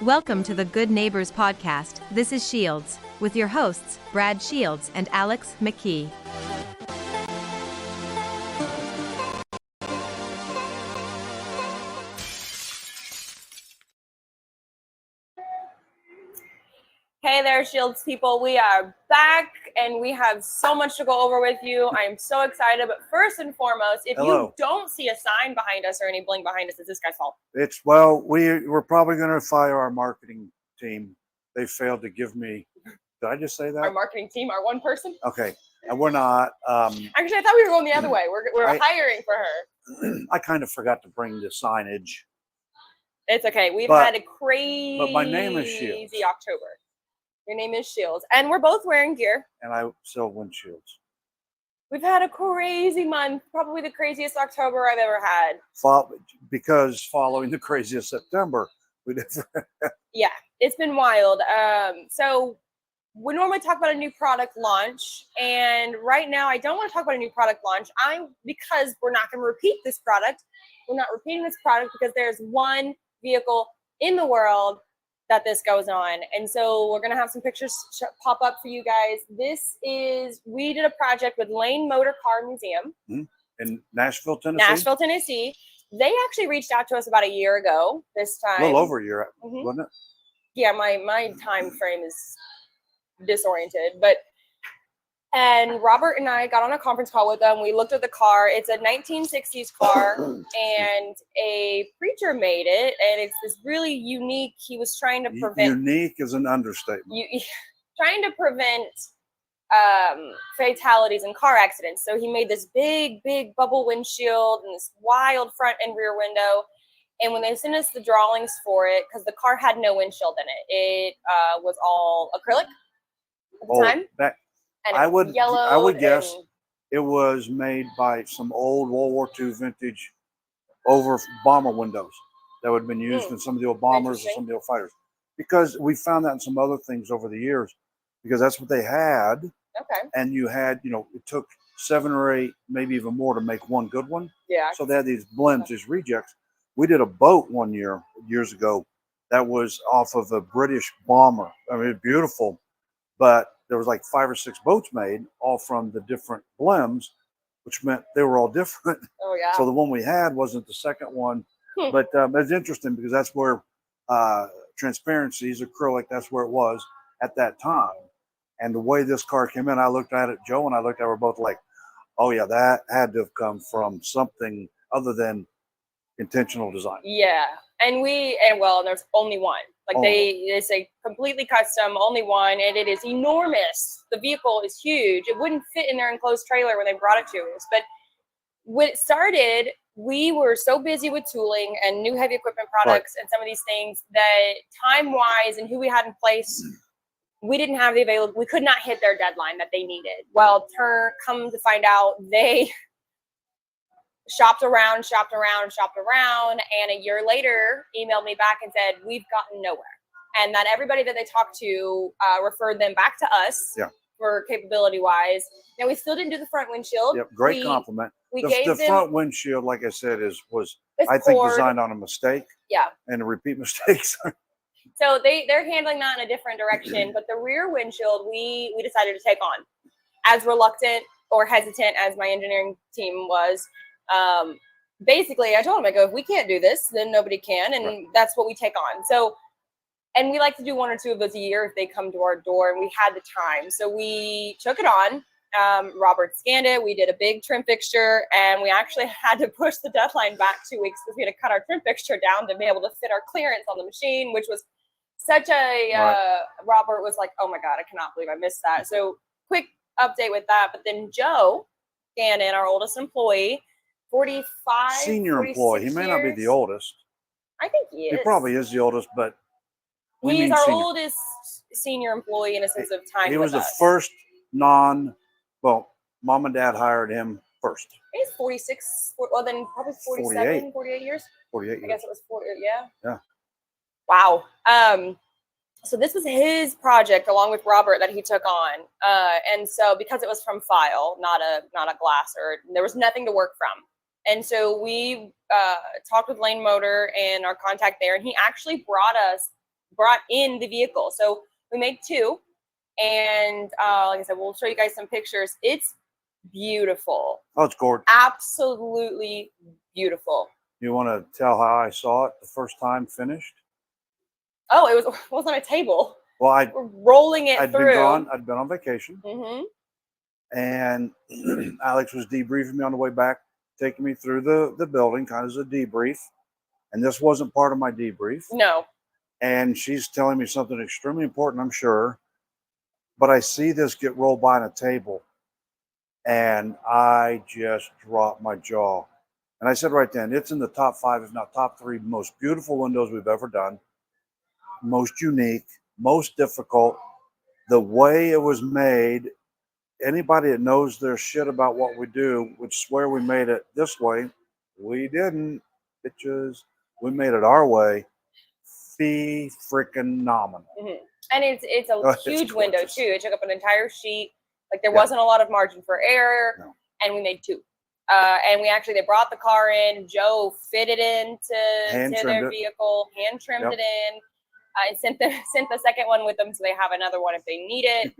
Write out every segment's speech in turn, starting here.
Welcome to the Good Neighbors podcast. This is Shields, with your hosts, Brad Shields and Alex McKee. Hey there, Shields people. We are back and we have so much to go over with you. I am so excited. But first and foremost, if you don't see a sign behind us or any bling behind us, it's this guy's fault. We're probably going to fire our marketing team. They failed to give me, did I just say that? Our marketing team, our one person? Okay. And we're not. Actually, I thought we were going the other way. We're hiring for her. I kind of forgot to bring the signage. It's okay. We've had a crazy but my name is Shields. October. Your name is Shields. And we're both wearing gear. And I sell windshields. We've had a crazy month. Probably the craziest October I've ever had. Because following the craziest September, we never. Yeah, it's been wild. So we normally talk about a new product launch. And right now, I don't want to talk about a new product launch. Because we're not going to repeat this product. We're not repeating this product because there's one vehicle in the world that this goes on. And so we're going to have some pictures pop up for you guys. We did a project with Lane Motor Car Museum. In Nashville, Tennessee. They actually reached out to us about a year ago this time. A little over a year, wasn't it? Yeah, my time frame is disoriented. And Robert and I got on a conference call with them. We looked at the car. It's a 1960s car, and a preacher made it. And it's this really unique. He was trying to prevent. Unique is an understatement. Trying to prevent fatalities and car accidents. So he made this big bubble windshield and this wild front and rear window. And when they sent us the drawings for it, because the car had no windshield in it, it was all acrylic at the time. I would guess it was made by some old World War II vintage over bomber windows that would have been used in some of the old bombers or some of the old fighters. Because we found that in some other things over the years, because that's what they had. Okay. And you had, it took 7 or 8, maybe even more to make one good one. Yeah. So they had these blends, these rejects. We did a boat one years ago, that was off of a British bomber. I mean, beautiful, but there was like 5 or 6 boats made, all from the different blems, which meant they were all different. Oh, yeah. So the one we had wasn't the second one. But it's interesting because that's where transparency is acrylic. That's where it was at that time. And the way this car came in, I looked at it, Joe and I looked at it, we're both like, oh, yeah, that had to have come from something other than intentional design. Yeah. And there's only one. They say completely custom, only one, and it is enormous. The vehicle is huge. It wouldn't fit in their enclosed trailer when they brought it to us. But when it started, we were so busy with tooling and new heavy equipment products and some of these things that time-wise and who we had in place, we didn't have we could not hit their deadline that they needed. Well, come to find out, they shopped around, and a year later emailed me back and said, we've gotten nowhere. And that everybody that they talked to referred them back to us for capability wise. Now, we still didn't do the front windshield. Yep, great compliment. The front windshield, like I said, was I think designed on a mistake. Yeah. And to repeat mistakes. So they're handling that in a different direction. But the rear windshield, we decided to take on. As reluctant or hesitant as my engineering team was. Basically, I told him, I go, if we can't do this, then nobody can. And that's what we take on. So, and we like to do 1 or 2 of those a year if they come to our door, and we had the time. So we took it on. Robert scanned it. We did a big trim fixture, and we actually had to push the deadline back 2 weeks because we had to cut our trim fixture down to be able to fit our clearance on the machine, which was such Robert was like, oh my God, I cannot believe I missed that. So quick update with that. But then Joe Gannon, our oldest employee, 45 senior employee. He may not be the oldest. I think he is. He probably is the oldest, but he's our oldest senior employee in a sense of time. He was the first mom and dad hired him first. He's 46. Well, then probably 47, 48 years. 48 years. I guess it was 40. Yeah. Yeah. Wow. So this was his project along with Robert that he took on. And so because it was from file, not a glass, or there was nothing to work from. And so we talked with Lane Motor and our contact there, and he actually brought us brought in the vehicle. So we made 2, and like I said, we'll show you guys some pictures. It's beautiful. Oh, it's gorgeous. Absolutely beautiful. You want to tell how I saw it the first time finished? Oh, it was on a table. Well, We're rolling it through. I'd been on vacation, and Alex was debriefing me on the way back, taking me through the building, kind of as a debrief. And this wasn't part of my debrief. No. And she's telling me something extremely important, I'm sure. But I see this get rolled by on a table, and I just dropped my jaw. And I said right then, it's in the top 5, if not top 3, most beautiful windows we've ever done. Most unique, most difficult. The way it was made, anybody that knows their shit about what we do would swear we made it this way. We didn't, bitches. We made it our way. Freaking nominal. And it's a huge window too. It took up an entire sheet. Like there wasn't a lot of margin for error, and we made 2. And they brought the car in. Joe fitted into their vehicle, hand trimmed it in, and sent the second one with them so they have another one if they need it.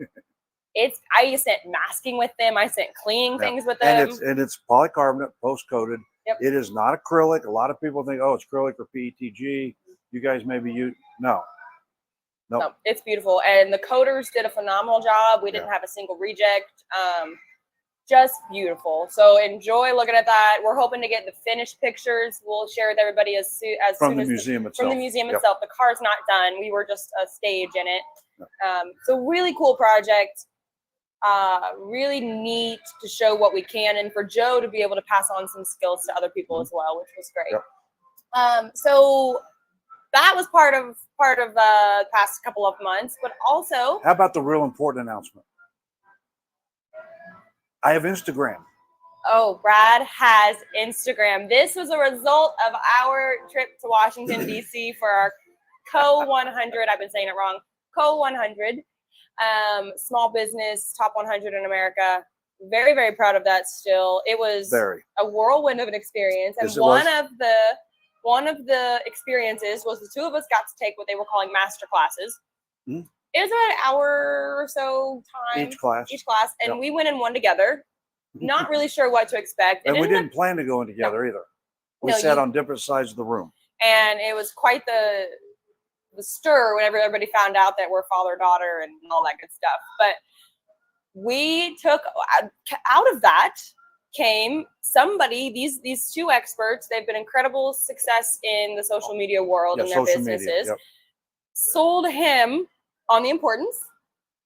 I sent masking with them. I sent cleaning things with them. And it's polycarbonate, post-coated. Yep. It is not acrylic. A lot of people think, oh, it's acrylic or PETG. You guys no. No, it's beautiful. And the coaters did a phenomenal job. We didn't have a single reject. Just beautiful. So enjoy looking at that. We're hoping to get the finished pictures. We'll share with everybody as soon as from the museum itself. The car's not done. We were just a stage in it. So really cool project. Really neat to show what we can, and for Joe to be able to pass on some skills to other people as well, which was great. So that was part of the past couple of months, but also, how about the real important announcement? I have Instagram. Oh, Brad has Instagram. This was a result of our trip to Washington, D.C. for our Co 100. I've been saying it wrong. Co 100. Small business, top 100 in America. Very, very proud of that still. It was a whirlwind of an experience. And one of the experiences was the 2 of us got to take what they were calling master classes. It was about an hour or so time. Each class. And we went in one together. Not really sure what to expect. And we didn't plan to go in together either. We sat on different sides of the room. And it was quite the stir whenever everybody found out that we're father-daughter and all that good stuff. But we took out of that came somebody, these 2 experts, they've been incredible success in the social media world and their businesses. Sold him on the importance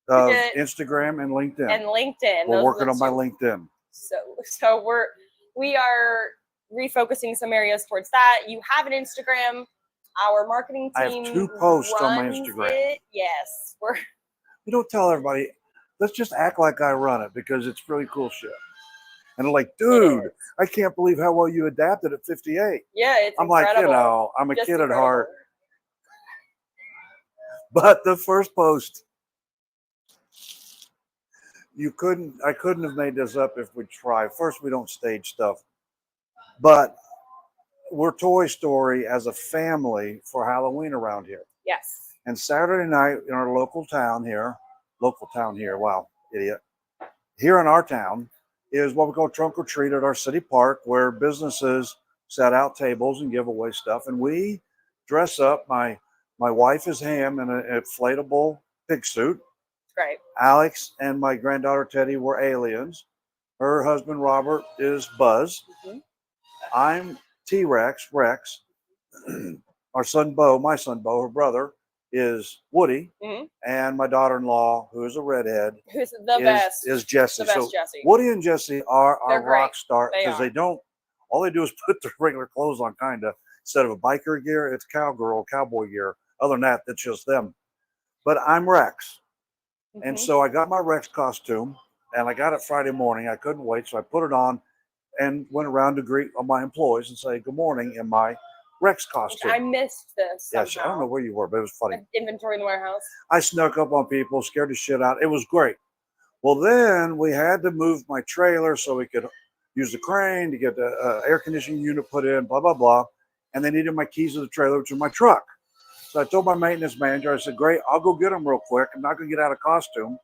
of Instagram and LinkedIn. We're working on my LinkedIn. So we are refocusing some areas towards that. You have an Instagram. Our marketing team. I have 2 posts on my Instagram. Yes. You don't tell everybody. Let's just act like I run it because it's really cool shit. And they're like, dude, I can't believe how well you adapted at 58. Yeah, it's I'm incredible. Like, I'm a kid at heart. But the first post, I couldn't have made this up if we tried. First, we don't stage stuff. But we're Toy Story as a family for Halloween around here. Yes. And Saturday night in our local town here, wow, idiot. Here in our town is what we call Trunk or Treat at our city park, where businesses set out tables and give away stuff. And we dress up. My wife is Ham in an inflatable pig suit. Great. Alex and my granddaughter Teddy were aliens. Her husband Robert is Buzz. I'm T-Rex, Rex. Our son Bo, my son Bo, her brother, is Woody. And my daughter-in-law, who is a redhead, who's the best, is Jessie. The best so Jessie. Woody and Jessie are our rock star because they don't. All they do is put their regular clothes on, kinda. Instead of a biker gear, it's cowboy gear. Other than that, that's just them. But I'm Rex. And so I got my Rex costume, and I got it Friday morning. I couldn't wait, so I put it on and went around to greet all my employees and say good morning in my Rex costume. I missed this. Yes, I don't know where you were, but it was funny. Inventory in the warehouse. I snuck up on people, scared the shit out. It was great. Well, then we had to move my trailer so we could use the crane to get the air conditioning unit put in, blah, blah, blah. And they needed my keys to the trailer, which is my truck. So I told my maintenance manager, I said, great, I'll go get them real quick. I'm not going to get out of costume.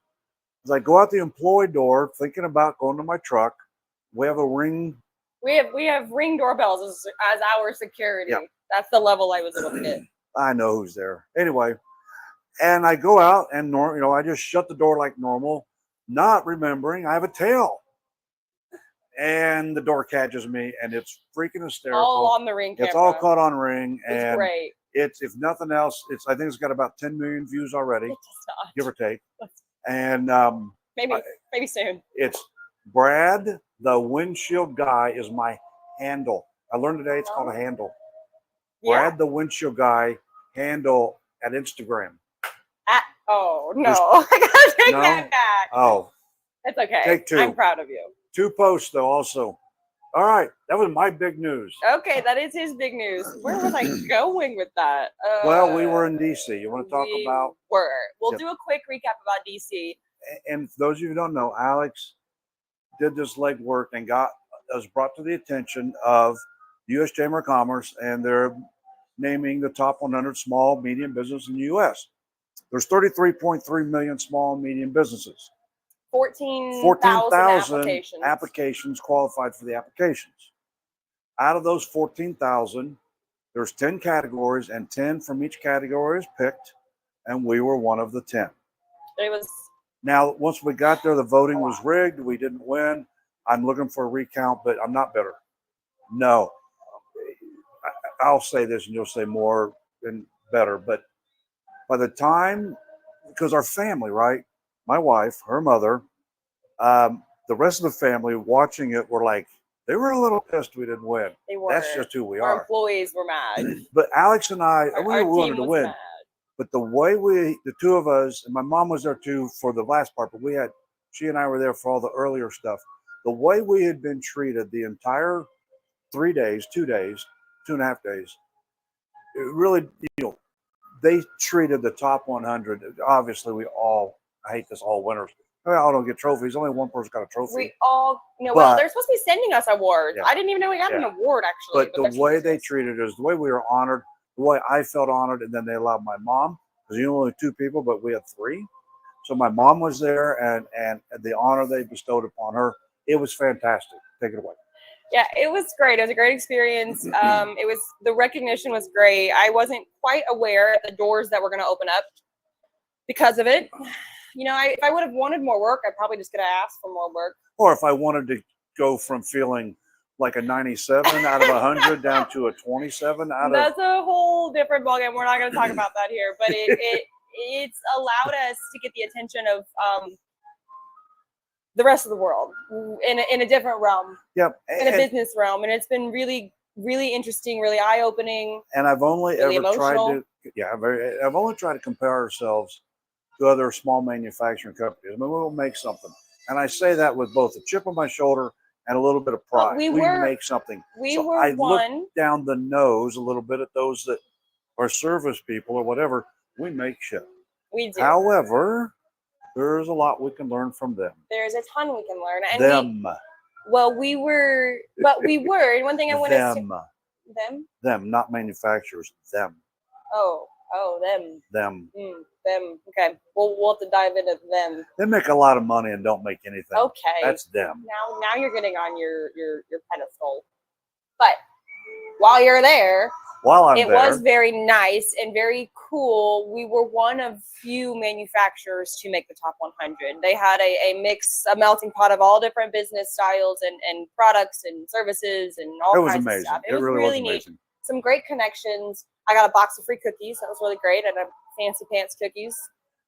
As I go out the employee door, thinking about going to my truck, we have a ring. We have ring doorbells as our security. Yeah. That's the level I was able to get. I know who's there. Anyway, and I go out and I just shut the door like normal, not remembering I have a tail. And the door catches me, and it's freaking hysterical. All on the ring camera. It's all caught on ring, It's and great. it's, if nothing else, I think it's got about 10 million views already, give or take. And maybe soon. It's Brad, the windshield guy, is my handle. I learned today it's called a handle. Yeah. Brad, the windshield guy, handle at Instagram. Oh no, I gotta take that back. Oh, it's okay. Take 2. I'm proud of you. 2 posts though, also. All right, that was my big news. Okay, that is his big news. Where was I going with that? Well, we were in DC. You want to talk about? We'll do a quick recap about DC. And for those of you who don't know, Alex did this legwork and was brought to the attention of the U.S. Chamber of Commerce, and they're naming the top 100 small, medium business in the U.S. There's 33.3 million small and medium businesses. 14,000 applications qualified for the applications. Out of those 14,000, there's 10 categories, and 10 from each category is picked, and we were one of the 10. It was. Now, once we got there, the voting was rigged. We didn't win. I'm looking for a recount, but I'm not bitter. No. I'll say this, and you'll say more and better, but by the time, because our family, right? My wife, her mother, the rest of the family watching it were like, they were a little pissed we didn't win. They were. That's just who we Our are. employees were mad. But Alex and I, we our wanted team to was win. mad. But the way the 2 of us, and my mom was there too for the last part, but she and I were there for all the earlier stuff. The way we had been treated the entire 3 days, 2 days, 2.5 days, it really, they treated the top 100. Obviously, I hate this, all winners. We all don't get trophies. Only one person got a trophy. We all, well, they're supposed to be sending us awards. Yeah. I didn't even know we got an award, actually. But the way they treated us, the way we were honored, the way I felt honored, and then they allowed my mom, because only 2 people, but we had 3. So my mom was there, and the honor they bestowed upon her, it was fantastic. Take it away. Yeah, it was great. It was a great experience. The recognition was great. I wasn't quite aware at the doors that were going to open up because of it. If I would have wanted more work, I probably just could have asked for more work. Or if I wanted to go from feeling like a 97 out of 100 down to a 27 out of. That's a whole different ballgame. We're not going to talk about that here, but it's allowed us to get the attention of the rest of the world in a different realm. Yep. In a business realm, and it's been really, really interesting, really eye-opening. And I've only really ever emotional. I've only tried to compare ourselves to other small manufacturing companies. I mean, we'll make something, and I say that with both a chip on my shoulder and a little bit of pride. We make something. I look down the nose a little bit at those that are service people or whatever. We make shit. We do. However, there's a lot we can learn from them. There's a ton we can learn. And we were. And one thing I want to say. Them, not manufacturers. Them. Oh, them. Them. Them. Okay. We'll have to dive into them. They make a lot of money and don't make anything. Okay. That's them. Now you're getting on your pedestal. But while you're there, it was very nice and very cool. We were one of few manufacturers to make the top 100. They had a melting pot of all different business styles and products and services and all kinds of stuff. It was really neat. Some great connections. I got a box of free cookies. That was really great. And fancy pants cookies.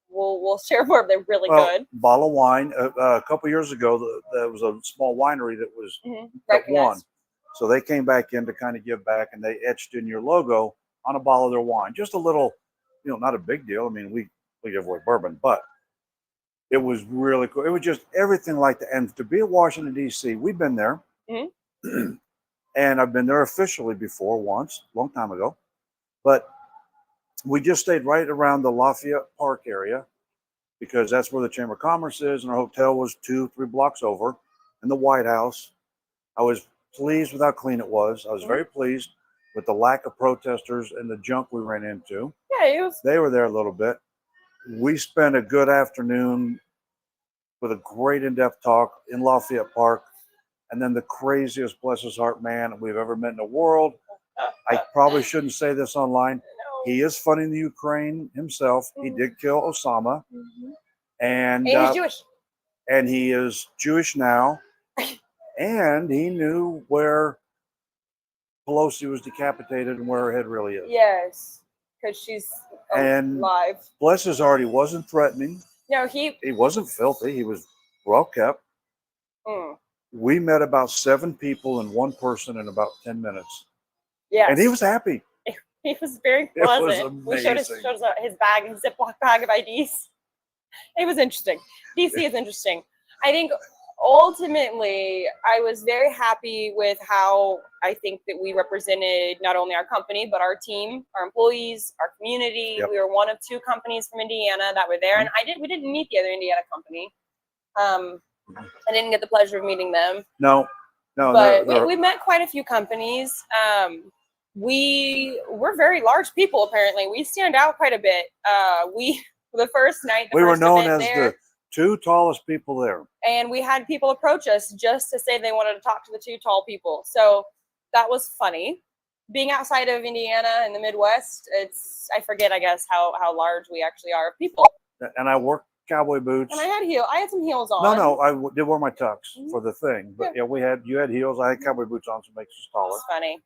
We'll share more. They're really good. Bottle of wine. A couple years ago, there was a small winery that was that won. So they came back in to kind of give back, and they etched in your logo on a bottle of their wine. Just a little, not a big deal. I mean, we give away bourbon, but it was really cool. It was just everything like that. And to be at Washington, D.C., we've been there. Mm-hmm. And I've been there officially before once, a long time ago. But we just stayed right around the Lafayette Park area because that's where the Chamber of Commerce is. And our hotel was 2-3 blocks over. And the White House. I was pleased with how clean it was. I was very pleased with the lack of protesters and the junk we ran into. Yeah, They were there a little bit. We spent a good afternoon with a great in-depth talk in Lafayette Park. And then the craziest, bless his heart, man we've ever met in the world. I probably shouldn't say this online. He is funding the Ukraine himself. He did kill Osama. And he's Jewish. And he is Jewish now. And he knew where Pelosi was decapitated and where her head really is. Yes, because she's alive. Bless his heart, he wasn't threatening. No, he wasn't filthy. He was well kept. We met about 7 people and 1 person in about 10 minutes. Yeah, and he was happy. He was very pleasant. It was amazing. We showed us his bag, his Ziploc bag of IDs. It was interesting. DC is interesting. I think ultimately, I was very happy with how I think that we represented not only our company, but our team, our employees, our community. Yep. We were one of 2 companies from Indiana that were there. And we didn't meet the other Indiana company. I didn't get the pleasure of meeting them. No. But we met quite a few companies. We're very large people, apparently. We stand out quite a bit. The first night, we were known as the 2 tallest people there. And we had people approach us just to say they wanted to talk to the 2 tall people. So that was funny. Being outside of Indiana in the Midwest, I forget, I guess, how large we actually are of people. And I wore cowboy boots. And I had some heels on. No, I did wear my tux for the thing. But you had heels. I had cowboy boots on, so it makes us taller. It's funny.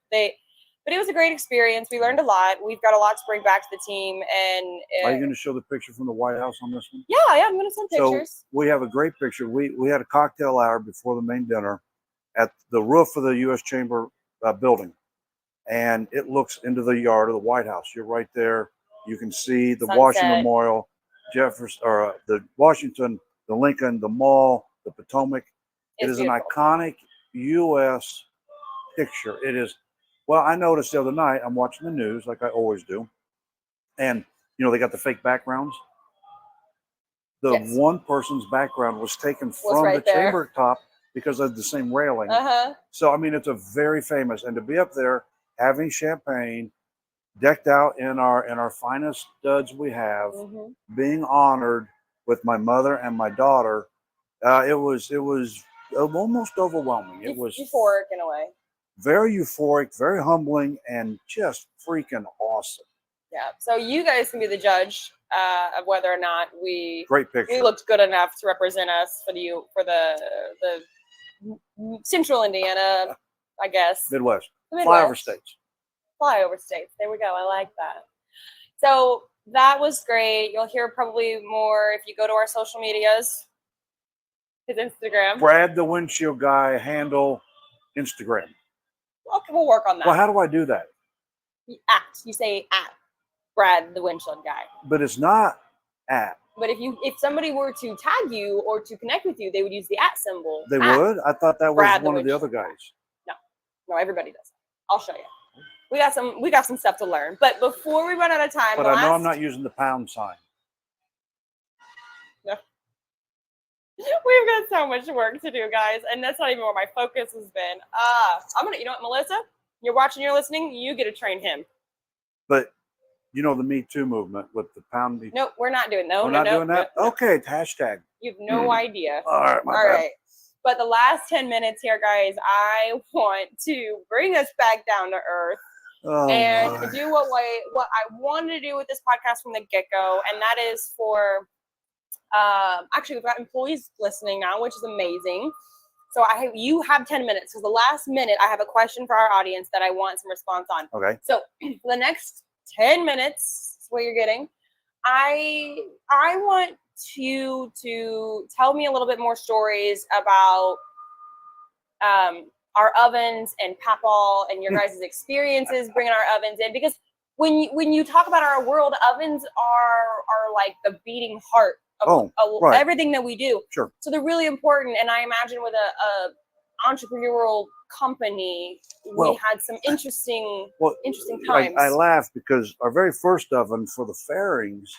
But it was a great experience. We learned a lot. We've got a lot to bring back to the team. And are you going to show the picture from the White House on this one? Yeah, I'm going to send pictures. So we have a great picture. We had a cocktail hour before the main dinner at the roof of the U.S. Chamber building, and it looks into the yard of the White House. You're right there. You can see the Sunset. Washington Memorial, the Washington, the Lincoln, the Mall, the Potomac. It is beautiful. An iconic U.S. picture. It is. Well, I noticed the other night, I'm watching the news like I always do. And, they got the fake backgrounds. The one person's background was taken from the chamber top because of the same railing. So, I mean, it's a very famous. And to be up there having champagne, decked out in our finest studs we have, being honored with my mother and my daughter, it was almost overwhelming. It was euphoric in a way. Very euphoric, very humbling, and just freaking awesome. Yeah. So you guys can be the judge of whether or not we looked good enough to represent us for the Central Indiana, I guess. Midwest. Flyover states. Flyover states. There we go. I like that. So that was great. You'll hear probably more if you go to our social medias. His Instagram. Brad the Windshield Guy handle Instagram. Okay, we'll work on that. Well, how do I do that? You say at Brad the Windshield Guy. But it's not at. But if somebody were to tag you or to connect with you, they would use the at symbol. They would? I thought that was one of the other guys. No, everybody does. I'll show you. We got some stuff to learn. But before we run out of time, but I know I'm not using the pound sign. No. We've got so much work to do, guys, and that's not even where my focus has been. You know what, Melissa? You're watching, you're listening. You get to train him. But the Me Too movement with the pound. No, we're not doing. We're not doing that. No. Okay, hashtag. You have no idea. All right, All right. But the last 10 minutes here, guys, I want to bring us back down to earth and do what I wanted to do with this podcast from the get-go, and that is for. Actually, we've got employees listening now, which is amazing. So you have 10 minutes because the last minute I have a question for our audience that I want some response on. Okay. So the next 10 minutes is what you're getting. I want you to tell me a little bit more stories about our ovens and Papal and your guys' experiences bringing our ovens in, because when you talk about our world, ovens are like the beating heart of everything that we do. Sure. So they're really important. And I imagine with a entrepreneurial company, we had some interesting times. I laugh because our very first oven for the fairings,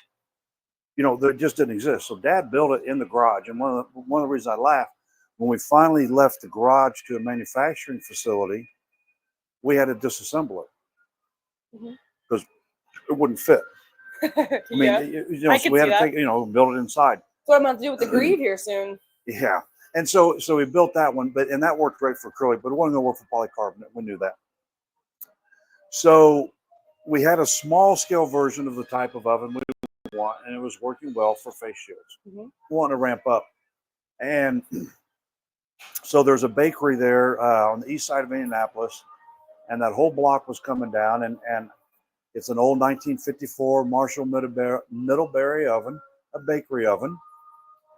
they just didn't exist. So Dad built it in the garage. And one of the reasons I laugh, when we finally left the garage to a manufacturing facility, we had to disassemble it because it wouldn't fit. I mean, Yeah. I so could we had see to that. take, build it inside. That's what I'm about to do with the Grieve here soon. Yeah. And so we built that one, and that worked great for acrylic, but it wasn't going to work for polycarbonate. We knew that. So we had a small scale version of the type of oven we want, and it was working well for face shields. Mm-hmm. We want to ramp up. And so there's a bakery there on the east side of Indianapolis, and that whole block was coming down, and it's an old 1954 Marshall Middlebury oven, a bakery oven.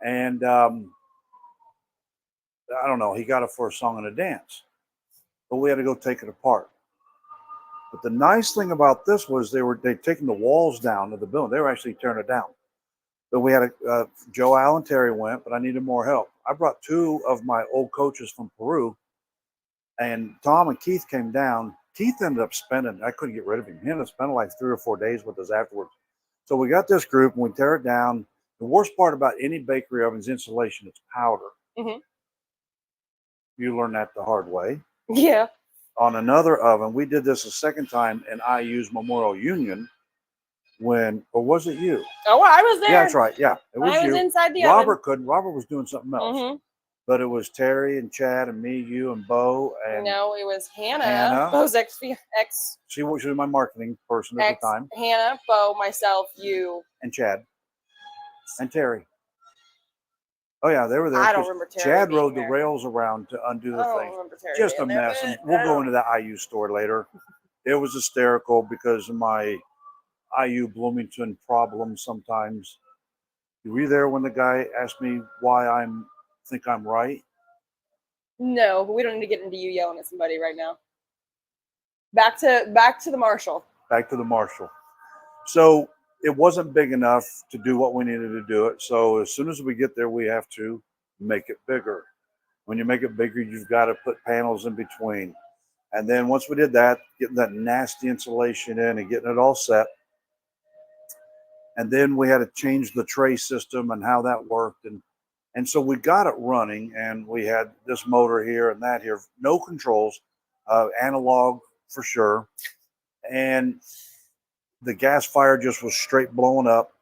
And I don't know, he got it for a song and a dance, but we had to go take it apart. But the nice thing about this was they'd taken the walls down of the building. They were actually tearing it down. But we had Joe Allen Terry went, but I needed more help. I brought two of my old coaches from Peru, and Tom and Keith came down. Keith ended up spending, I couldn't get rid of him. He ended up spending like 3 or 4 days with us afterwards. So we got this group and we tear it down. The worst part about any bakery oven is insulation. It's powder. Mm-hmm. You learn that the hard way. Yeah. On another oven, we did this a second time in IU's Memorial Union or was it you? Oh, I was there. Yeah, that's right. Yeah, it was I you. was inside the Robert oven. couldn't. Robert was doing something else. Mm-hmm. But it was Terry and Chad and me, you and Bo and No, it was Hannah. Bo's ex. She was my marketing person at the time. Hannah, Bo, myself, you, and Chad and Terry. Oh yeah, they were there. I don't remember Terry. Chad rode there. the rails around to undo the thing. Terry Just a mess. And we'll go into that IU story later. It was hysterical because of my IU Bloomington problems sometimes. Were you there when the guy asked me why I think I'm right? No, but we don't need to get into you yelling at somebody right now. Back to the Marshall. Back to the Marshall. So it wasn't big enough to do what we needed to do it. So as soon as we get there, we have to make it bigger. When you make it bigger, you've got to put panels in between. And then once we did that, getting that nasty insulation in and getting it all set. And then we had to change the tray system and how that worked. And so we got it running, and we had this motor here and that here, no controls, analog for sure. And the gas fire just was straight blowing up.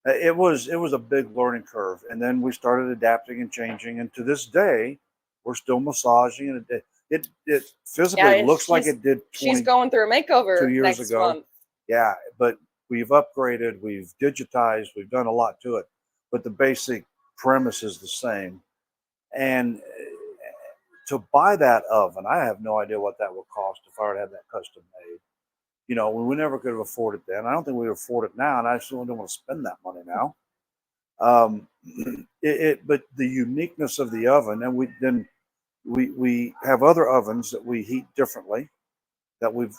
It was a big learning curve. And then we started adapting and changing. And to this day, we're still massaging, and it physically looks like it did 20, she's going through a makeover 2 years next ago. month. Yeah, but we've upgraded, we've digitized, we've done a lot to it. But the basic premise is the same. And to buy that oven, I have no idea what that would cost if I were to have that custom made. We never could have afforded it then. I don't think we would afford it now, and I certainly don't want to spend that money now. But the uniqueness of the oven, and we have other ovens that we heat differently, that we've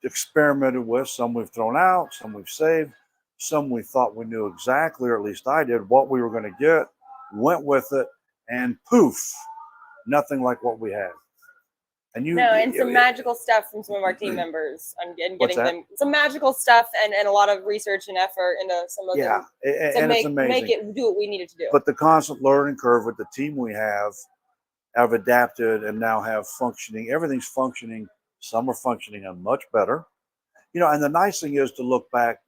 experimented with. Some we've thrown out, some we've saved, some we thought we knew exactly, or at least I did, what we were going to get, went with it, and poof, nothing like what we had. And some magical stuff from some of our team members and getting them some magical stuff and a lot of research and effort into some of them to it's amazing. Make it do what we needed to do. But the constant learning curve with the team we have adapted and now have functioning. Everything's functioning. Some are functioning much better. And the nice thing is to look back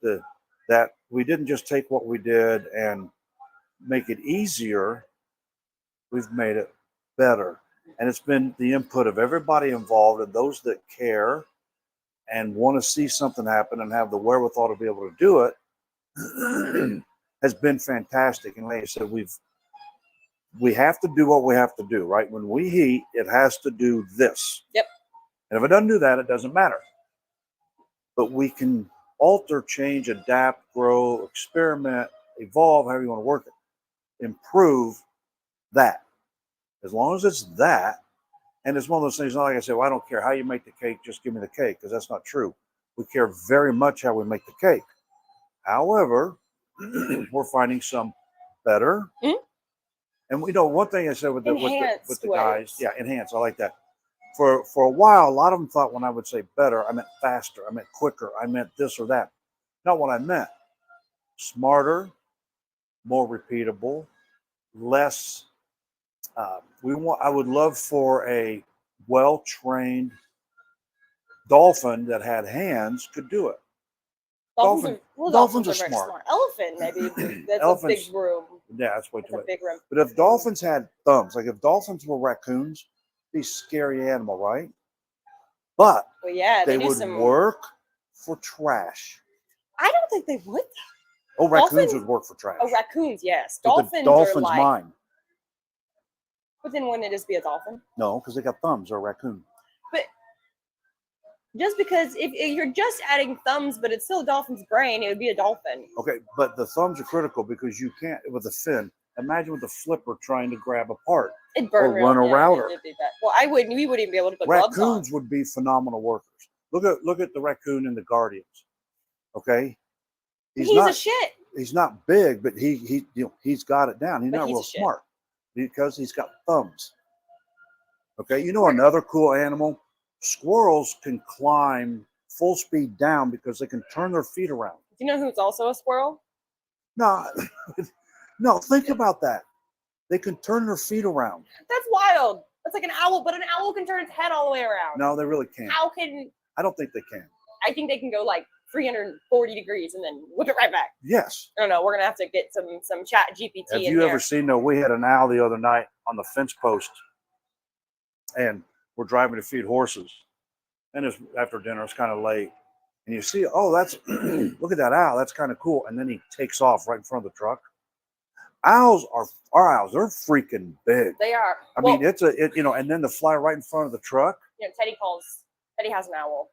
that we didn't just take what we did and make it easier. We've made it better. And it's been the input of everybody involved and those that care and want to see something happen and have the wherewithal to be able to do it has been fantastic. And like I said, we have to do what we have to do, right? When we heat, it has to do this. Yep. And if it doesn't do that, it doesn't matter. But we can alter, change, adapt, grow, experiment, evolve, however you want to work it, improve that. As long as it's that, and it's one of those things, not like I said, well, I don't care how you make the cake, just give me the cake, because that's not true. We care very much how we make the cake. However, we're finding some better. Mm-hmm. And one thing I said with the guys, enhance, I like that. For a while, a lot of them thought when I would say better, I meant faster, I meant quicker, I meant this or that. Not what I meant. Smarter, more repeatable, less. I would love for a well-trained dolphin that had hands could do it. Dolphins are very smart. Elephant, maybe. That's a big Elephants, room. yeah, that's way too That's a much. big room. But if dolphins had thumbs, like if dolphins were raccoons, be a scary animal, right? But Well, yeah, they do would some. work for trash. I don't think they would. Oh, raccoons Dolphins- would work for trash. Oh, raccoons, yes. But Dolphins the dolphin's are like. mine. But then wouldn't it just be a dolphin? No, because they got thumbs. They're a raccoon. But just because if you're just adding thumbs, but it's still a dolphin's brain, it would be a dolphin. Okay, but the thumbs are critical because you can't with a fin. Imagine with a flipper trying to grab a part. It'd burn Or run a router. It'd be bad. Well, I wouldn't. We wouldn't even be able to put gloves on. Raccoons would be phenomenal workers. Look at the raccoon in the Guardians. Okay, He's a shit. He's not big, but he's got it down. He's But not he's real a shit. smart because he's got thumbs. Okay, you know another cool animal? Squirrels can climb full speed down because they can turn their feet around. Do you know who's also a squirrel? No, no, think about that. They can turn their feet around. That's wild. That's like an owl, but an owl can turn its head all the way around. No, they really can't. How can? I don't think they can. I think they can go like 340 degrees and then whip it right back. Yes. I don't know. We're gonna have to get some chat GPT Have in you here. ever seen? No, we had an owl the other night on the fence post, and we're driving to feed horses, and it's after dinner. It's kind of late, and you see, oh, that's look at that owl. That's kind of cool. And then he takes off right in front of the truck. Owls are our owls. They're freaking big. They are. I mean, and then to fly right in front of the truck. Teddy has an owl.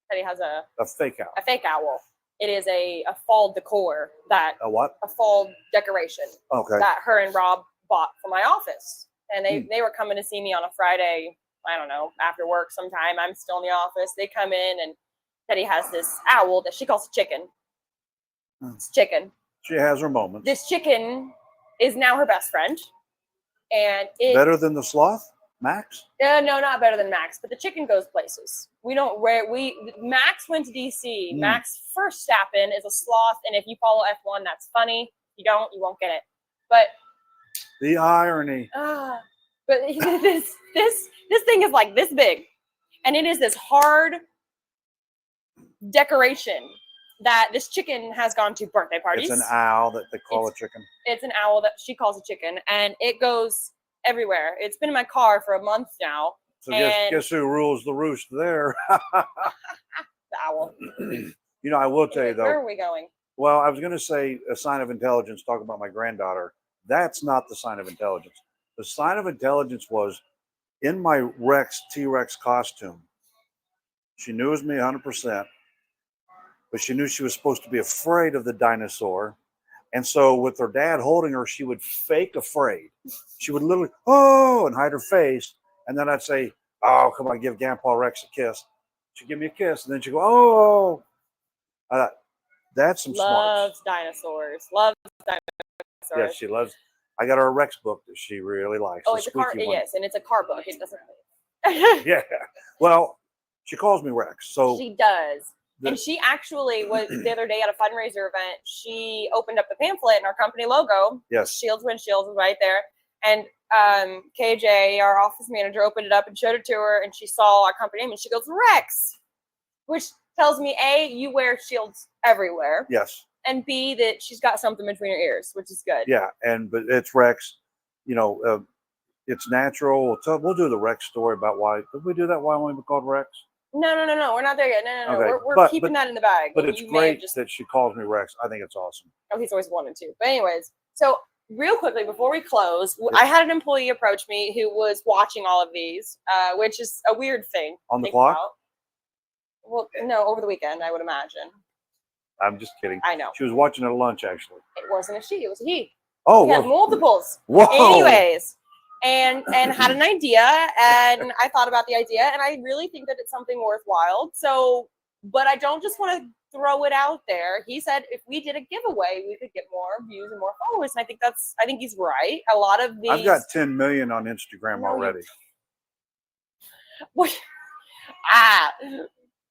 Teddy has a fake owl. A fake owl. It is a fall decor that A what? a fall decoration Okay. that her and Rob bought for my office, and they were coming to see me on a Friday. I don't know, after work sometime. I'm still in the office. They come in, and Teddy has this owl that she calls a chicken. It's chicken. She has her moments. This chicken is now her best friend, and Better than the sloth, Max? no, not better than Max, but the chicken goes places. Max went to DC. Max first step in is a sloth, and if you follow F1, that's funny. If you don't, you won't get it. But the irony. But this thing is like this big, and it is this hard decoration that this chicken has gone to birthday parties. It's an owl that they call a chicken. It's an owl that she calls a chicken, and it goes everywhere. It's been in my car for a month now. So guess who rules the roost there? The owl. I will tell you though. Where are we going? Well, I was going to say a sign of intelligence, talk about my granddaughter. That's not the sign of intelligence. The sign of intelligence was in my T-Rex costume. She knew it was me 100%, but she knew she was supposed to be afraid of the dinosaur. And so with her dad holding her, she would fake afraid. She would literally, and hide her face. And then I'd say, oh, come on, give Grandpa Rex a kiss. She'd give me a kiss. And then she'd go, oh. I thought, that's some Loves smarts. dinosaurs. Loves dinosaurs. Yeah, she loves. I got her a Rex book that she really likes. Oh, it's a car. Yes, and it's a car book. It doesn't. Yeah. Well, she calls me Rex. So she does. And she actually was the other day at a fundraiser event. She opened up the pamphlet and our company logo. Yes. Shields Windshields was right there. And KJ, our office manager, opened it up and showed it to her, and she saw our company name, and she goes, Rex, which tells me, A, you wear shields everywhere. Yes. And B, that she's got something between her ears, which is good. Yeah, but it's Rex. It's natural. We'll do the Rex story about why. Did we do that? Why won't we be called Rex? No. We're not there yet. No. Okay. We're keeping that in the bag. But it's great that she calls me Rex. I think it's awesome. Oh, he's always wanted to. But anyways, so real quickly before we close, I had an employee approach me who was watching all of these, which is a weird thing. On the clock? Well, no, over the weekend, I would imagine. I'm just kidding. I know. She was watching at lunch, actually. It wasn't a she, it was a he. Oh, He had multiples. Whoa. Anyways, and had an idea, and I thought about the idea, and I really think that it's something worthwhile. So, but I don't just want to throw it out there. He said if we did a giveaway, we could get more views and more followers, and I think he's right. A lot of these. I've got 10 million on Instagram already.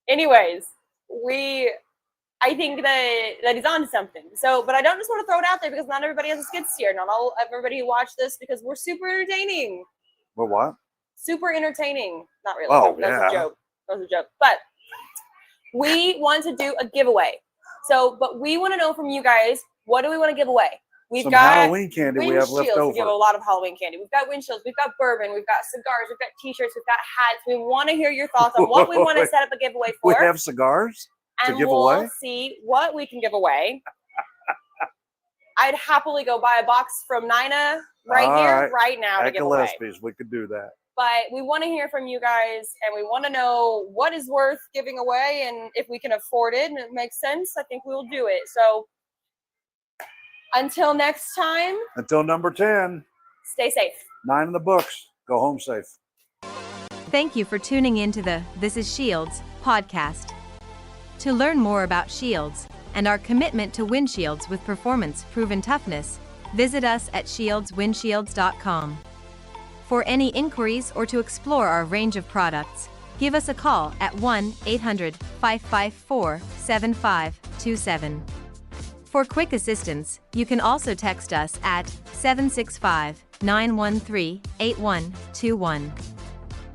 Anyways, I think that he's on to something. So, but I don't just want to throw it out there because not everybody has a skid steer. Not everybody who watched this because we're super entertaining. Well, what? Super entertaining. Not really. Oh, that was a joke. But we want to do a giveaway. So, but we want to know from you guys, what do we want to give away? We've Some got Halloween candy we have left windshields. over. We give a lot of Halloween candy. We've got windshields. We've got bourbon. We've got cigars. We've got t-shirts. We've got hats. We want to hear your thoughts on what we want to set up a giveaway for. We have cigars to and give we'll away. see what we can give away. I'd happily go buy a box from Nina right now to give away. Gillespie's, we could do that. But we want to hear from you guys, and we want to know what is worth giving away, and if we can afford it and it makes sense, I think we'll do it. So until next time. Until number 10. Stay safe. 9 in the books. Go home safe. Thank you for tuning in to the This is Shields podcast. To learn more about Shields and our commitment to windshields with performance-proven toughness, visit us at shieldswindshields.com. For any inquiries or to explore our range of products, give us a call at 1-800-554-7527. For quick assistance, you can also text us at 765-913-8121.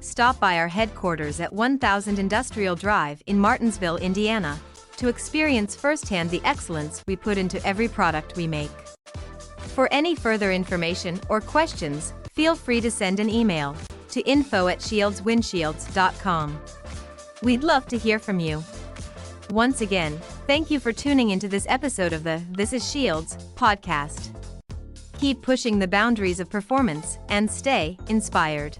Stop by our headquarters at 1000 Industrial Drive in Martinsville, Indiana, to experience firsthand the excellence we put into every product we make. For any further information or questions, feel free to send an email to info@shieldswindshields.com. We'd love to hear from you. Once again, thank you for tuning into this episode of the This is Shields podcast. Keep pushing the boundaries of performance and stay inspired.